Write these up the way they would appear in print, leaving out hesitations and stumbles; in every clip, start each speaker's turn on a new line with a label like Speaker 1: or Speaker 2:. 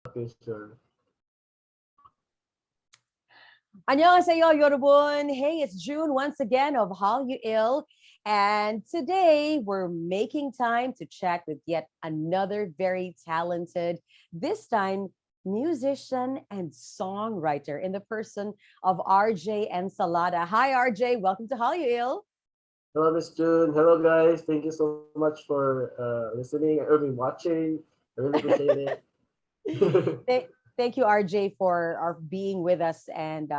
Speaker 1: Okay, sure.
Speaker 2: 안녕하세요, 여러분. Hey, it's June once again of Hallyu Il. And today we're making time to chat with yet another very talented, this time musician and songwriter in the person of RJ Ensalada. Hi, RJ. Welcome to Hallyu Il.
Speaker 1: Hello, Miss June. Hello, guys. Thank you so much for listening or watching. I really appreciate it.
Speaker 2: Thank you, RJ, for being with us. And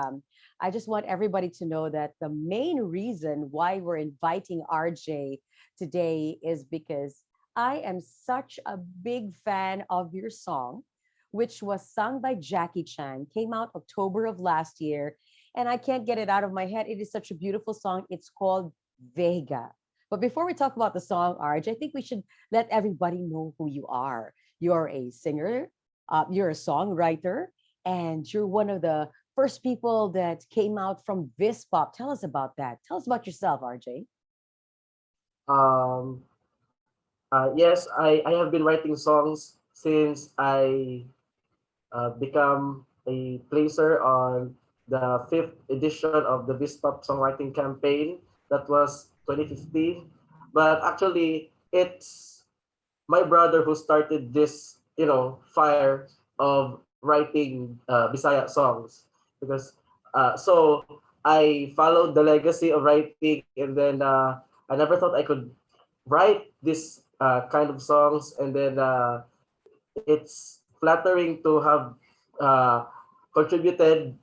Speaker 2: I just want everybody to know that the main reason why we're inviting RJ today is because I am such a big fan of your song, which was sung by Jacky Chang, came out October of last year. And I can't get it out of my head. It is such a beautiful song. It's called Vega. But before we talk about the song, RJ, I think we should let everybody know who you are. You're a singer, you're a songwriter, and you're one of the first people that came out from Pop. Tell us about that. Tell us about yourself, RJ.
Speaker 1: um, yes, I have been writing songs since I become a placer on the fifth edition of the Pop songwriting campaign. That was 2015. But actually, it's my brother who started this, fire of writing Bisaya songs. Because so I followed the legacy of writing, and then I never thought I could write this kind of songs, and then it's flattering to have uh, contributed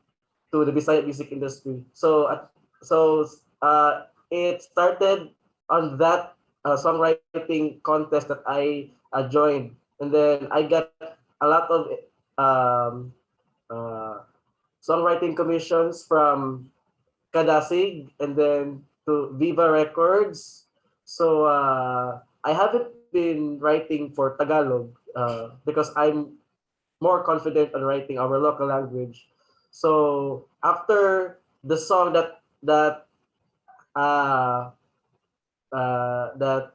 Speaker 1: to the Bisaya music industry. It started on that songwriting contest that I joined, and then I got a lot of um, uh, songwriting commissions from Kadasig and then to Viva Records. So I haven't been writing for Tagalog because I'm more confident on writing our local language. So after the song uh, that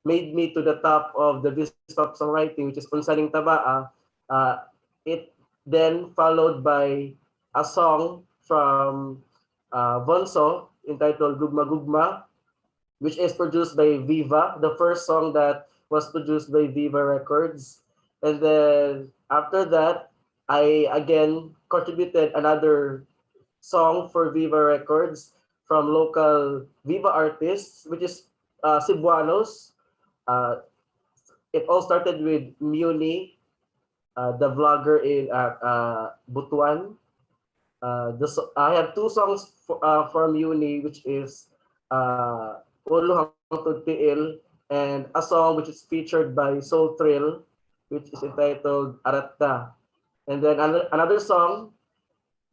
Speaker 1: made me to the top of the Pop songwriting, which is Unsaning Tabaa, it then followed by a song from Vonso entitled Gugma Gugma, which is produced by Viva, the first song that was produced by Viva Records. And then after that, I again contributed another song for Viva Records from local Viva artists, which is Cebuanos. Uh, it all started with Muni, the vlogger in Butuan. I have two songs from Uni, which is Uluhang Tugtiil, and a song which is featured by Soul Thrill, which is entitled Aratta. And then another song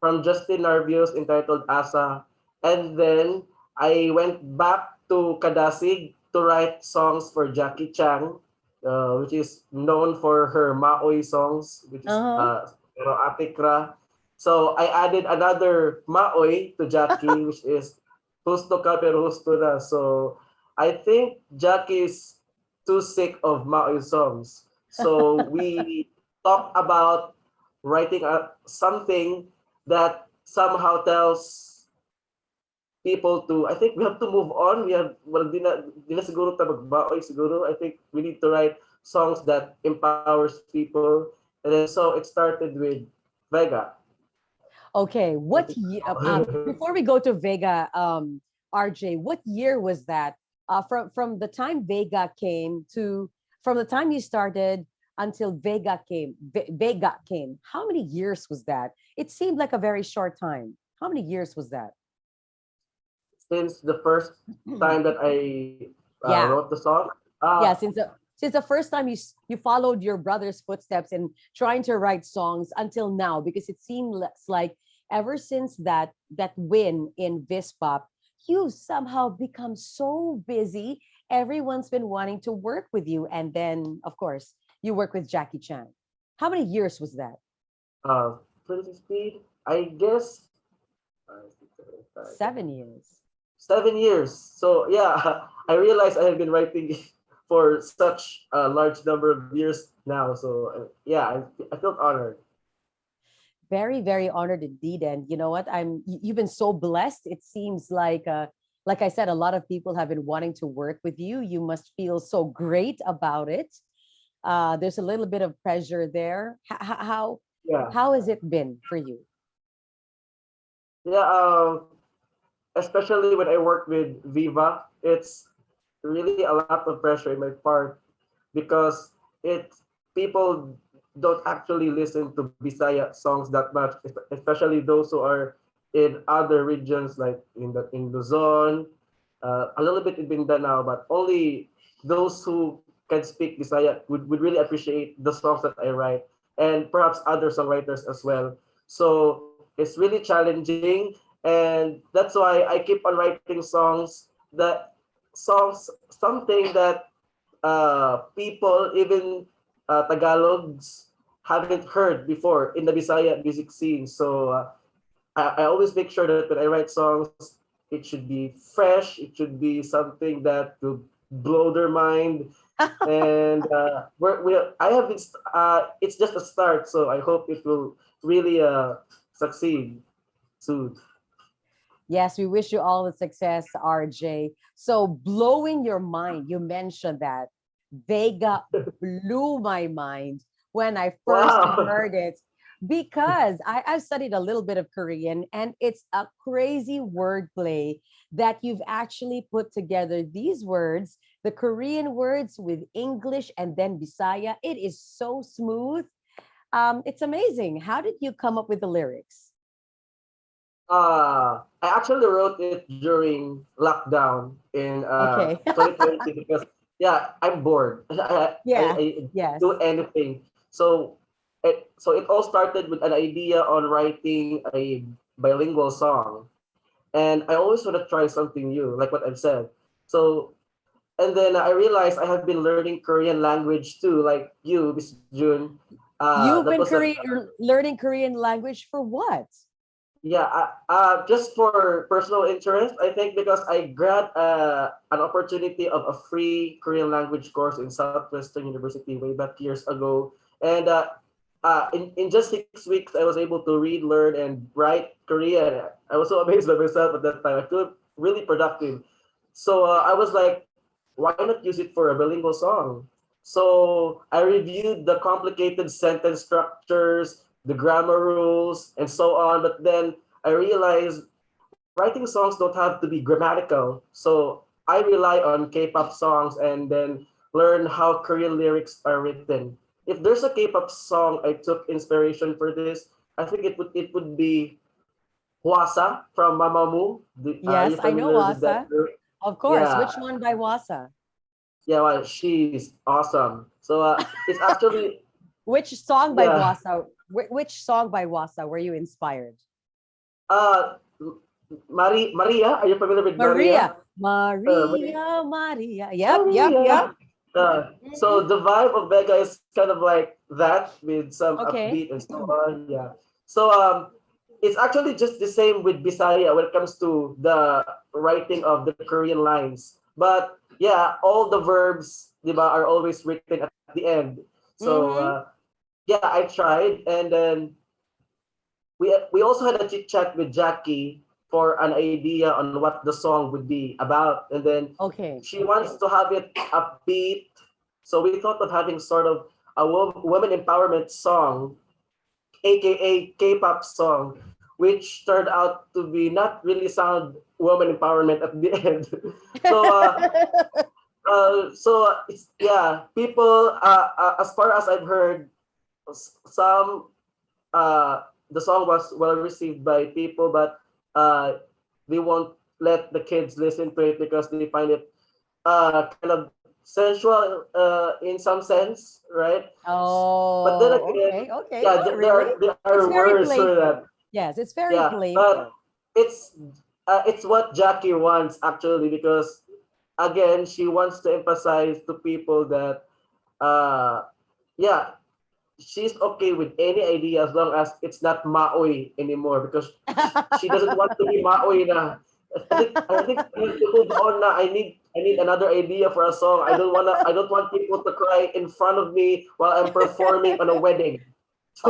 Speaker 1: from Justin Narvios entitled Asa. And then I went back to Kadasig to write songs for Jacky Chang, which is known for her maoy songs, which is
Speaker 2: Uh-huh.
Speaker 1: Atikra. So I added another maoy to Jackie, which is Husto ka pero husto na. So I think Jackie is too sick of maoy songs. So we talked about writing something that somehow tells people to, I think we have to move on. We have, well, di na siguro tayo magbaoy siguro. I think we need to write songs that empowers people. And then so it started with Vega.
Speaker 2: Okay, before we go to Vega, RJ, what year was that? From the time Vega came to from the time you started until Vega came. How many years was that? It seemed like a very short time. How many years was that?
Speaker 1: Since the first time that I
Speaker 2: Yeah,
Speaker 1: wrote the song,
Speaker 2: yeah. Since the first time you followed your brother's footsteps in trying to write songs until now, because it seems like ever since that win in Vispop, you somehow become so busy. Everyone's been wanting to work with you, and then of course you work with Jackie Chan. How many years was that?
Speaker 1: 2015, I guess,
Speaker 2: 7 years.
Speaker 1: 7 years. So yeah, I realized I have been writing for such a large number of years now. So yeah, I felt honored.
Speaker 2: Very, very honored indeed. And you know what? You've been so blessed. It seems like I said, a lot of people have been wanting to work with you. You must feel so great about it. There's a little bit of pressure there.
Speaker 1: Yeah,
Speaker 2: How has it been for you?
Speaker 1: yeah. Especially when I work with Viva, it's really a lot of pressure in my part because it people don't actually listen to Bisaya songs that much, especially those who are in other regions like in Luzon, a little bit in Mindanao, but only those who can speak Bisaya would really appreciate the songs that I write, and perhaps other songwriters as well. So it's really challenging, and that's why I keep on writing something that people, even Tagalogs, haven't heard before in the Bisaya music scene. So I always make sure that when I write songs, it should be fresh. It should be something that will blow their mind. And I have it's just a start, so I hope it will really succeed soon.
Speaker 2: Yes, we wish you all the success, RJ. So, blowing your mind, you mentioned that Vega blew my mind when I first
Speaker 1: Wow.
Speaker 2: heard it because I've studied a little bit of Korean and it's a crazy wordplay that you've actually put together these words, the Korean words with English and then Bisaya. It is so smooth. It's amazing. How did you come up with the lyrics?
Speaker 1: I actually wrote it during lockdown in
Speaker 2: Okay.
Speaker 1: 2020 because yeah, I'm bored.
Speaker 2: Yeah.
Speaker 1: I do
Speaker 2: Yes.
Speaker 1: anything. So it all started with an idea on writing a bilingual song, and I always want to try something new, like what I've said. So and then I realized I have been learning Korean language too, like you, Miss June.
Speaker 2: You've
Speaker 1: That
Speaker 2: been
Speaker 1: was a
Speaker 2: learning Korean language for what?
Speaker 1: Yeah, just for personal interest, I think because I grabbed an opportunity of a free Korean language course in Southwestern University way back years ago, and in just 6 weeks, I was able to read, learn, and write Korean. I was so amazed by myself at that time. I feel really productive. So I was like, why not use it for a bilingual song? So I reviewed the complicated sentence structures, the grammar rules, and so on. But then I realized writing songs don't have to be grammatical. So I rely on K-pop songs and then learn how Korean lyrics are written. If there's a K-pop song I took inspiration for this, I think it would be Hwasa from Mamamoo. Are
Speaker 2: Yes,
Speaker 1: you
Speaker 2: I know
Speaker 1: familiar with that
Speaker 2: Wasa.
Speaker 1: lyric?
Speaker 2: Of course.
Speaker 1: Yeah,
Speaker 2: Which one by Wasa?
Speaker 1: yeah, well, she's awesome. So it's actually
Speaker 2: Which song by
Speaker 1: yeah.
Speaker 2: Wasa? Which song by Wasa were you inspired?
Speaker 1: Uh, Maria, are you familiar with Maria?
Speaker 2: Maria.
Speaker 1: Maria.
Speaker 2: Maria, Maria. Yep, yep, yep.
Speaker 1: Maria. So
Speaker 2: Mhm.
Speaker 1: the vibe of Vega is kind of like that with some
Speaker 2: Okay.
Speaker 1: upbeat and so on. Yeah. So it's actually just the same with Bisaya when it comes to the writing of the Korean lines. But yeah, all the verbs, diba, are always written at the end. So
Speaker 2: Mm-hmm.
Speaker 1: yeah, I tried, and then we also had a chit chat with Jackie for an idea on what the song would be about, and then
Speaker 2: Okay.
Speaker 1: she wants to have it upbeat. So we thought of having sort of a woman empowerment song, aka K-pop song, which turned out to be not really sound woman empowerment at the end. so it's yeah, people as far as I've heard, some the song was well received by people, but uh, they won't let the kids listen to it because they find it kind of sensual in some sense, right? But then
Speaker 2: Oh,
Speaker 1: again,
Speaker 2: okay, okay.
Speaker 1: yeah,
Speaker 2: Not
Speaker 1: there
Speaker 2: really.
Speaker 1: are there
Speaker 2: It's
Speaker 1: are
Speaker 2: very
Speaker 1: words for that.
Speaker 2: playful. Yes, it's very
Speaker 1: Yeah, but
Speaker 2: playful.
Speaker 1: it's it's what Jackie wants actually because again she wants to emphasize to people that uh, yeah, she's okay with any idea as long as it's not maoy anymore because she doesn't want to be maoy na. I think I need to move on now. I need another idea for a song. I don't want people to cry in front of me while I'm performing on a wedding. So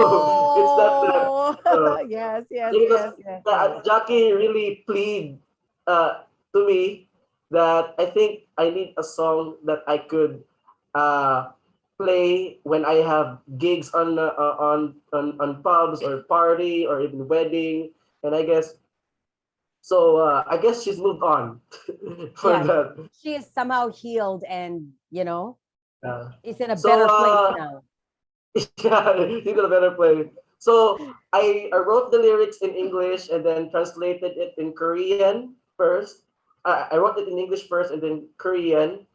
Speaker 1: it's not that.
Speaker 2: Oh,
Speaker 1: Uh,
Speaker 2: yes, yes,
Speaker 1: because
Speaker 2: yes, yes, yes.
Speaker 1: Jackie really plead to me that I think I need a song that I could uh, play when I have gigs on pubs or party or even wedding, and I guess so. I guess she's moved on for
Speaker 2: Yeah,
Speaker 1: that.
Speaker 2: she is somehow healed and,
Speaker 1: Uh,
Speaker 2: is in a
Speaker 1: so
Speaker 2: better place now.
Speaker 1: yeah, he's in a better place. So I wrote the lyrics in English and then translated it in Korean first. I wrote it in English first and then Korean,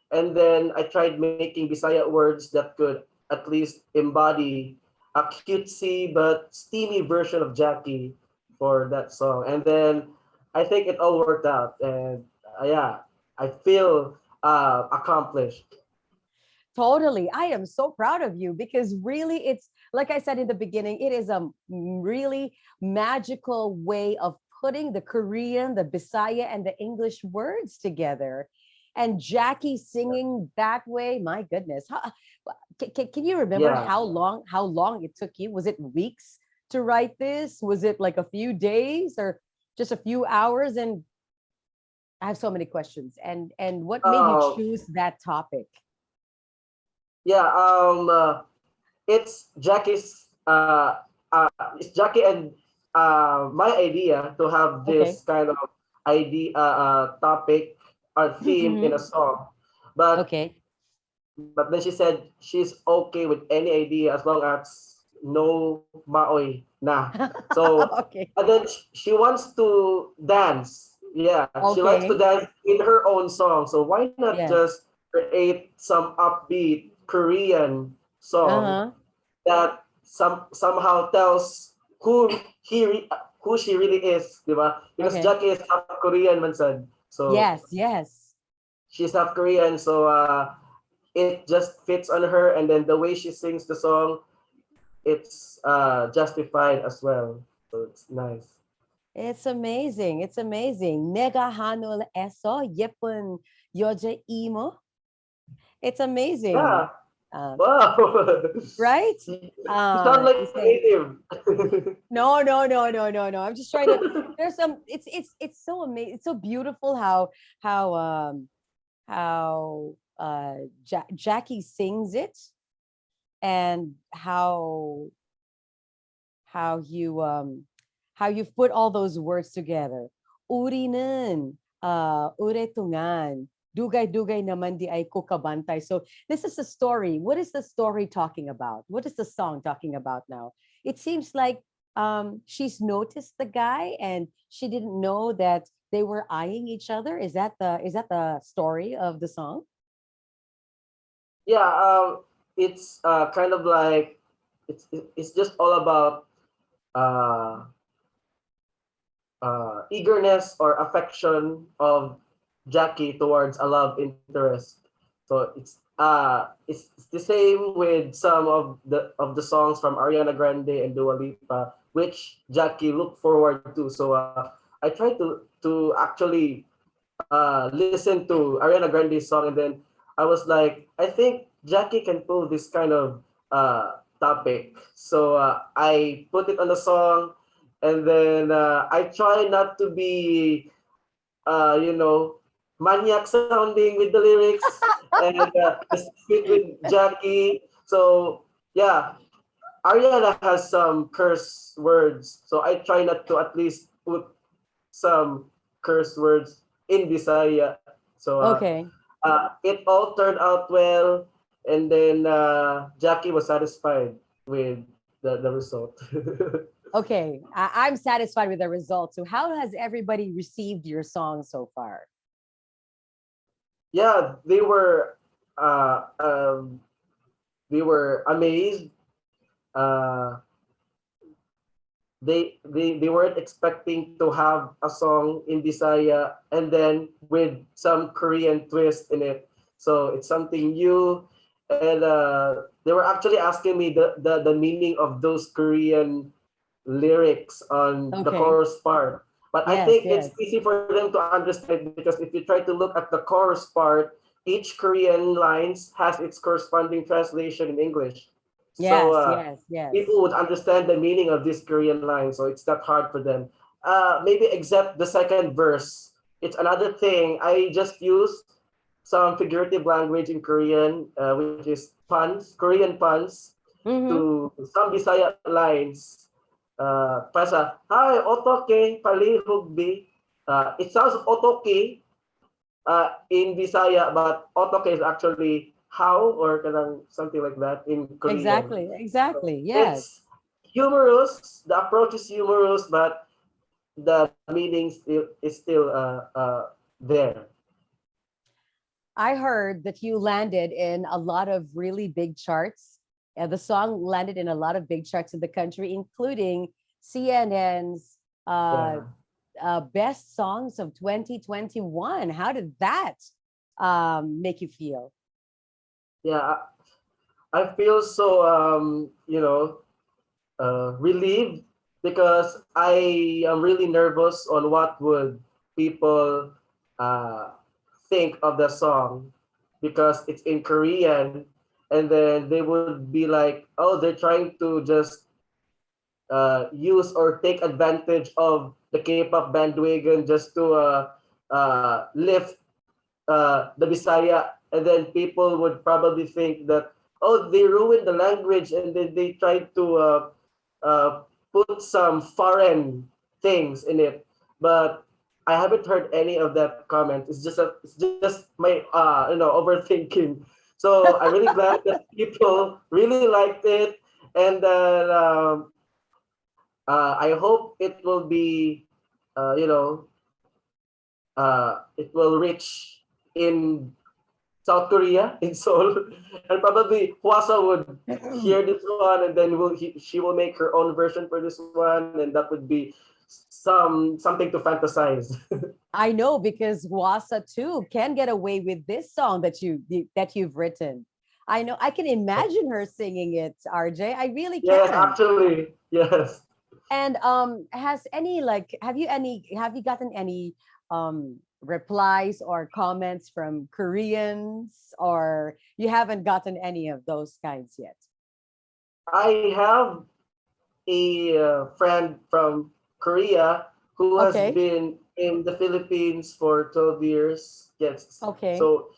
Speaker 1: and then I tried making Bisaya words that could at least embody a cutesy but steamy version of Jackie for that song. And then I think it all worked out, and yeah, I feel accomplished.
Speaker 2: Totally. I am so proud of you because really, it's like I said in the beginning, it is a really magical way of putting the Korean, the Bisaya, and the English words together. And Jackie singing that way, my goodness. Can you remember
Speaker 1: Yeah.
Speaker 2: how long it took you? Was it weeks to write this? Was it like a few days or just a few hours? And I have so many questions. And what made you
Speaker 1: Uh,
Speaker 2: choose that topic?
Speaker 1: yeah. It's Jackie and my idea to have
Speaker 2: Okay.
Speaker 1: this kind of idea topic or theme in a
Speaker 2: Hmm.
Speaker 1: song, but
Speaker 2: Okay.
Speaker 1: but then she said she's okay with any idea as long as no maoy na. So
Speaker 2: Okay.
Speaker 1: and then she wants to dance. Yeah, she likes to
Speaker 2: Okay.
Speaker 1: dance in her own song. So why not
Speaker 2: Yes.
Speaker 1: just create some upbeat Korean song
Speaker 2: Uh-huh.
Speaker 1: that somehow tells who she really is, di ba? Because
Speaker 2: Okay.
Speaker 1: Jackie is half Korean man said. So
Speaker 2: Yes, yes.
Speaker 1: she's half Korean, so it just fits on her, and then the way she sings the song, it's justified as well. So it's nice.
Speaker 2: It's amazing. It's amazing. Nega hanul eso yepun yoje imo. It's amazing.
Speaker 1: Yeah.
Speaker 2: Um,
Speaker 1: Wow.
Speaker 2: right?
Speaker 1: You sound
Speaker 2: You
Speaker 1: like a
Speaker 2: say
Speaker 1: native.
Speaker 2: no, no, no, no, no, no. I'm just trying to. There's some. It's so amazing. It's so beautiful how Jackie sings it and how you've put all those words together. Uri는 uretungan dugay-dugay naman di ay kukabantay. So this is a story. What is the story talking about? What is the song talking about now? It seems like she's noticed the guy and she didn't know that they were eyeing each other. Is that the story of the song?
Speaker 1: Yeah, it's kind of like it's just all about uh, eagerness or affection of Jackie towards a love interest. So it's the same with some of the songs from Ariana Grande and Dua Lipa, which Jackie looked forward to. So I tried to actually listen to Ariana Grande's song, and then I was like, I think Jackie can pull this kind of topic. So I put it on the song, and then I try not to be, you know, maniac sounding with the lyrics, and just fit with Jackie. So yeah, Ariana has some curse words, so I try not to at least put some curse words in Bisaya. So
Speaker 2: Okay.
Speaker 1: it all turned out well, and then Jackie was satisfied with the result.
Speaker 2: Okay, I'm satisfied with the results. So, how has everybody received your song so far?
Speaker 1: Yeah, uh, um, they were amazed. Uh, they weren't expecting to have a song in Bisaya and then with some Korean twist in it. So it's something new, and they were actually asking me the meaning of those Korean lyrics on the
Speaker 2: Okay.
Speaker 1: chorus part. But I
Speaker 2: Yes,
Speaker 1: think it's
Speaker 2: yes.
Speaker 1: easy for them to understand it because if you try to look at the chorus part, each Korean lines has its corresponding translation in English. So
Speaker 2: Yes, yes, yes.
Speaker 1: people would understand the meaning of this Korean line, so it's not hard for them. Maybe except the second verse. It's another thing. I just use some figurative language in Korean, which is puns, Korean puns,
Speaker 2: Mm-hmm.
Speaker 1: to some Bisaya lines. Pasa, hi, otoke, palihugbi. It sounds otoke in Bisaya, but otoke is actually how or kanang something like that in Korean.
Speaker 2: Exactly, exactly. Yes.
Speaker 1: It's humorous. The approach is humorous, but the meaning is still there.
Speaker 2: I heard that you landed in a lot of really big charts. The song landed in a lot of big charts in the country, including CNN's
Speaker 1: Yeah,
Speaker 2: best songs of 2021. How did that make you feel?
Speaker 1: yeah. I feel so relieved because I am really nervous on what would people uh, think of the song because it's in Korean, and then they would be like, oh, they're trying to just use or take advantage of the K-pop bandwagon just to lift the Bisaya, and then people would probably think that oh they ruined the language, and then they tried to uh, put some foreign things in it. But I haven't heard any of that comment. It's just my overthinking. So I'm really glad that people really liked it, and that I hope it will be uh, you know it will reach in South Korea in Seoul, and probably Hwasa would hear this one, and then she will make her own version for this one, and that would be something to fantasize.
Speaker 2: I know because Wasa too can get away with this song that you've written. I know I can imagine her singing it, RJ. I really
Speaker 1: Yes,
Speaker 2: can.
Speaker 1: actually, yes.
Speaker 2: And has any like have you gotten any replies or comments from Koreans, or you haven't gotten any of those kinds yet?
Speaker 1: I have a friend from Korea who has
Speaker 2: Okay.
Speaker 1: been in the Philippines for 12 years. Yes.
Speaker 2: Okay.
Speaker 1: So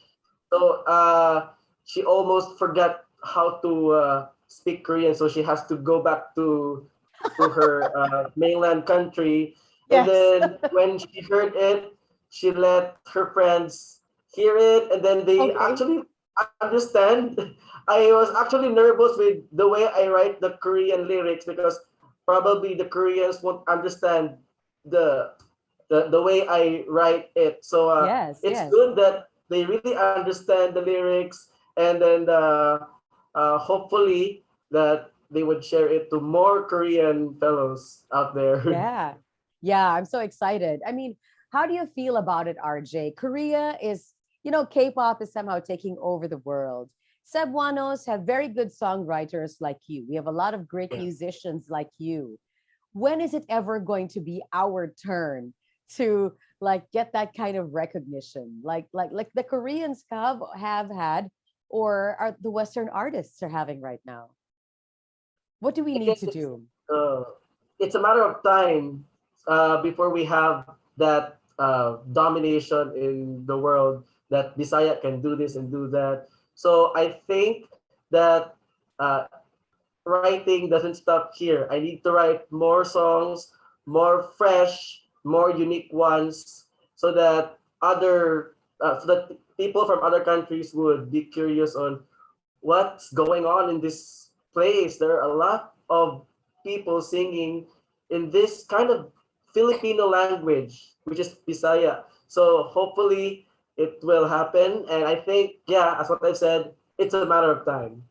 Speaker 1: she almost forgot how to speak Korean, so she has to go back to her mainland country. And
Speaker 2: Yes.
Speaker 1: then when she heard it, she let her friends hear it, and then they
Speaker 2: Okay.
Speaker 1: actually understand. I was actually nervous with the way I write the Korean lyrics because probably the Koreans won't understand the the way I write it. So
Speaker 2: Yes,
Speaker 1: it's
Speaker 2: yes.
Speaker 1: good that they really understand the lyrics, and then hopefully that they would share it to more Korean fellows out there.
Speaker 2: Yeah. Yeah, I'm so excited. I mean, how do you feel about it, RJ? Korea is, K-pop is somehow taking over the world. Cebuanos have very good songwriters like you. We have a lot of great musicians like you. When is it ever going to be our turn to like get that kind of recognition? Like the Koreans have had, or are the Western artists are having right now? What do we
Speaker 1: I
Speaker 2: need
Speaker 1: guess
Speaker 2: to do?
Speaker 1: uh, it's a matter of time before we have that domination in the world that Bisaya can do this and do that. So I think that uh, writing doesn't stop here. I need to write more songs, more fresh, more unique ones, so that so that people from other countries would be curious on what's going on in this place. There are a lot of people singing in this kind of Filipino language, which is Bisaya. So hopefully it will happen. And I think, yeah, as what I've said, it's a matter of time.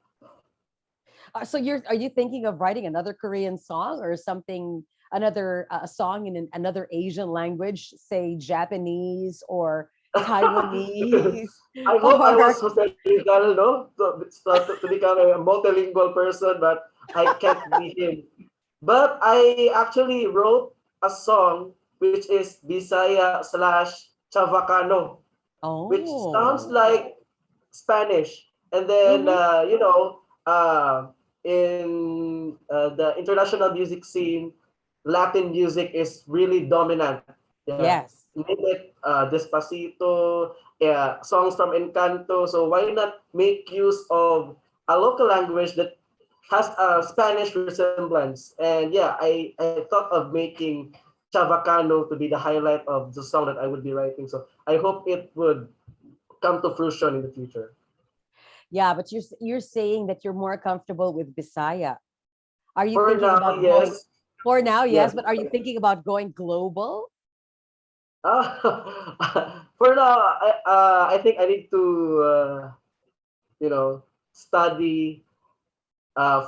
Speaker 2: So are you thinking of writing another Korean song or something, another a song in another Asian language, say Japanese or Taiwanese,
Speaker 1: I hope I was
Speaker 2: or
Speaker 1: multilingual, no? To become a multilingual person, but I can't be him. But I actually wrote a song which is Bisaya slash Chavacano, which sounds
Speaker 2: Oh.
Speaker 1: like Spanish. And then,
Speaker 2: Mm-hmm.
Speaker 1: in the international music scene, Latin music is really dominant. Yeah,
Speaker 2: Yes.
Speaker 1: name it Despacito, yeah, songs from Encanto. So why not make use of a local language that has a Spanish resemblance? And yeah, I thought of making Chavacano to be the highlight of the song that I would be writing. So I hope it would come to fruition in the future.
Speaker 2: Yeah, but you're saying that you're more comfortable with Bisaya. Are you
Speaker 1: For
Speaker 2: thinking
Speaker 1: now,
Speaker 2: about going
Speaker 1: yes,
Speaker 2: for now?
Speaker 1: yes.
Speaker 2: Yes, but are you thinking about going global?
Speaker 1: For now, I think I need to study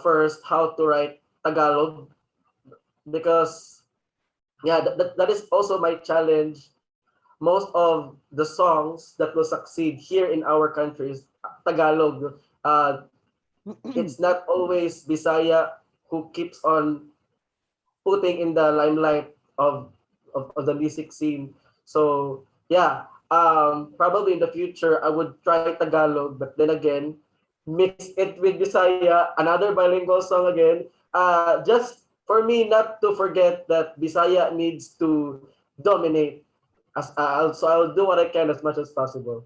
Speaker 1: first how to write Tagalog, because yeah, that is also my challenge. Most of the songs that will succeed here in our country is Tagalog. It's not always Bisaya who keeps on putting in the limelight of the music scene. So yeah, probably in the future I would try Tagalog, but then again, mix it with Bisaya, another bilingual song again. Just for me not to forget that Bisaya needs to dominate. So I'll do what I can as much as possible.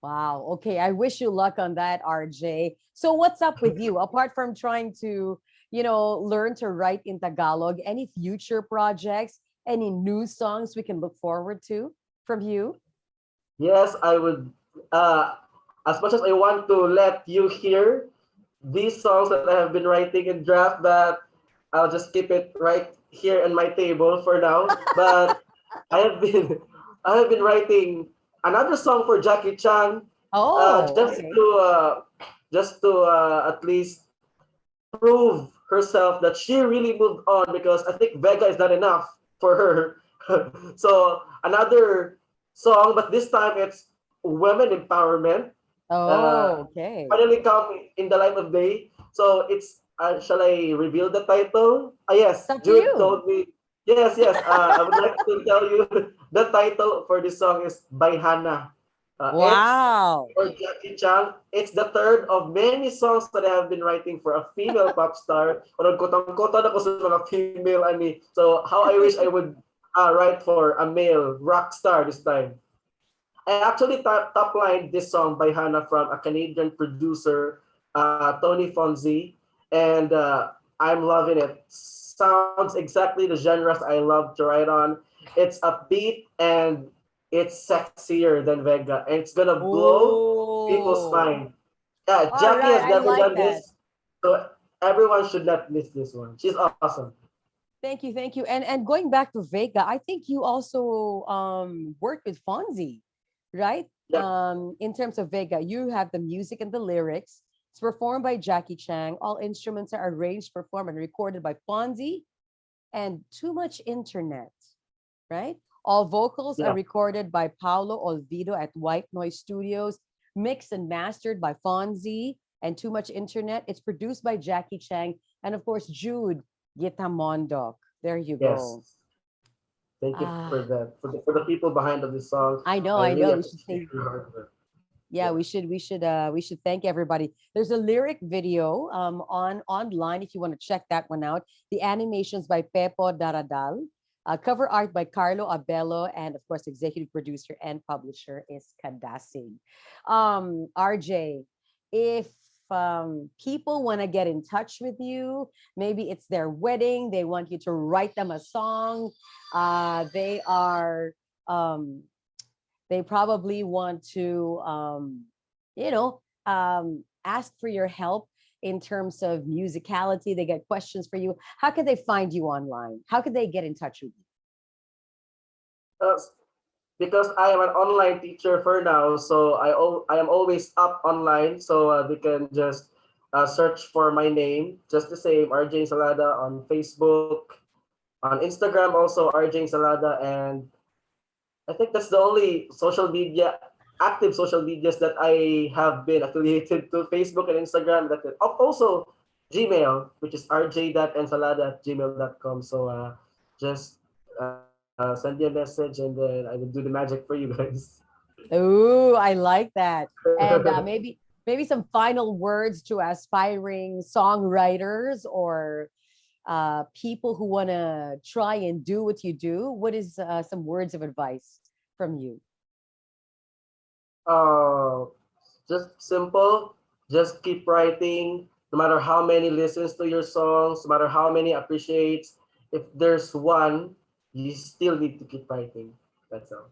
Speaker 2: Wow. Okay. I wish you luck on that, RJ. So what's up with you? Apart from trying to, learn to write in Tagalog, any future projects, any new songs we can look forward to from you?
Speaker 1: Yes, I would. As much as I want to let you hear these songs that I have been writing in draft, but I'll just keep it right here on my table for now. But I have been I have been writing another song for Jackie Chang,
Speaker 2: Oh,
Speaker 1: just
Speaker 2: okay.
Speaker 1: to at least prove herself that she really moved on, because I think Vega is not enough for her. So another song, but this time it's women empowerment,
Speaker 2: Oh, okay.
Speaker 1: finally come in the light of day. So it's shall I reveal the title? Ah, yes,
Speaker 2: It's up to
Speaker 1: Jude
Speaker 2: you.
Speaker 1: told me. Yes, yes. I would like to tell you the title for this song is by Hannah. It's
Speaker 2: Wow.
Speaker 1: for Jackie Chang. It's the third of many songs that I have been writing for a female pop star. Or kotang-kota na ko sa mga female ani. So how I wish I would write for a male rock star this time. I actually top line this song by Hannah from a Canadian producer, Tony Fonzie, and I'm loving it. Sounds exactly the genres I love to write on. It's upbeat and it's sexier than Vega, and it's gonna blow people's
Speaker 2: Oh,
Speaker 1: mind. Yeah,
Speaker 2: all
Speaker 1: Jackie
Speaker 2: right.
Speaker 1: has
Speaker 2: I
Speaker 1: never
Speaker 2: like
Speaker 1: done
Speaker 2: that.
Speaker 1: this, so everyone should not miss this one. She's awesome.
Speaker 2: Thank you, thank you. And going back to Vega, I think you also worked with Fonzie, right?
Speaker 1: Yeah,
Speaker 2: In terms of Vega, you have the music and the lyrics. It's performed by Jackie Chang. All instruments are arranged, performed, and recorded by Fonzie and Too Much Internet, right? All vocals are
Speaker 1: yeah.
Speaker 2: recorded by Paulo Olvido at White Noise Studios, mixed and mastered by Fonzie and Too Much Internet. It's produced by Jackie Chang and, of course, Jude Gitamondok. There you go.
Speaker 1: Yes. Thank you for
Speaker 2: Ah,
Speaker 1: that. For the people behind of this song,
Speaker 2: I
Speaker 1: I
Speaker 2: know, I
Speaker 1: really
Speaker 2: know. We should
Speaker 1: appreciate
Speaker 2: say,
Speaker 1: your hard work.
Speaker 2: yeah,
Speaker 1: Yeah.
Speaker 2: we should thank everybody. There's a lyric video on online if you want to check that one out. The animations by Pepo Daradal, cover art by Carlo Abello, and of course, executive producer and publisher is Kadasig. RJ, if people want to get in touch with you, maybe it's their wedding, they want you to write them a song, they are um, they probably want to ask for your help in terms of musicality. They get questions for you. How can they find you online? How can they get in touch with you?
Speaker 1: Uh, because I am an online teacher for now, so I am always up online, so they can just search for my name, just the same, RJ Ensalada on Facebook, on Instagram also RJ Ensalada, and I think that's the only social media active social medias that I have been affiliated to, Facebook and Instagram. Also Gmail, which is rj.ensalada@gmail.com. So just send me a message, and then I will do the magic for you guys.
Speaker 2: Ooh, I like that. And maybe some final words to aspiring songwriters or people who want to try and do what you do. What is some words of advice from you?
Speaker 1: uh, just simple. Just keep writing. No matter how many listens to your songs, no matter how many appreciates, if there's one, you still need to keep writing. That's all.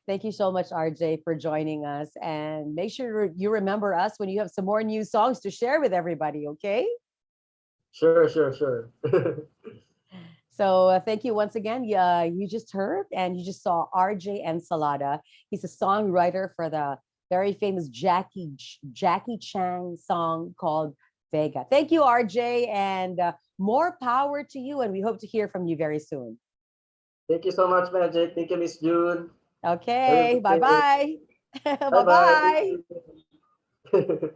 Speaker 2: Thank you so much, RJ, for joining us. And make sure you remember us when you have some more new songs to share with everybody, okay?
Speaker 1: Sure, sure, sure.
Speaker 2: So thank you once again. You just heard and you just saw RJ Ensalada. He's a songwriter for the very famous Jacky Chang song called Vega. Thank you, RJ, and more power to you. And we hope to hear from you very soon.
Speaker 1: Thank you so much, Magic. Thank you, Miss June. Have a
Speaker 2: Okay,
Speaker 1: good
Speaker 2: bye
Speaker 1: day.
Speaker 2: bye.
Speaker 1: Bye
Speaker 2: Bye
Speaker 1: bye. Thank
Speaker 2: bye.
Speaker 1: you.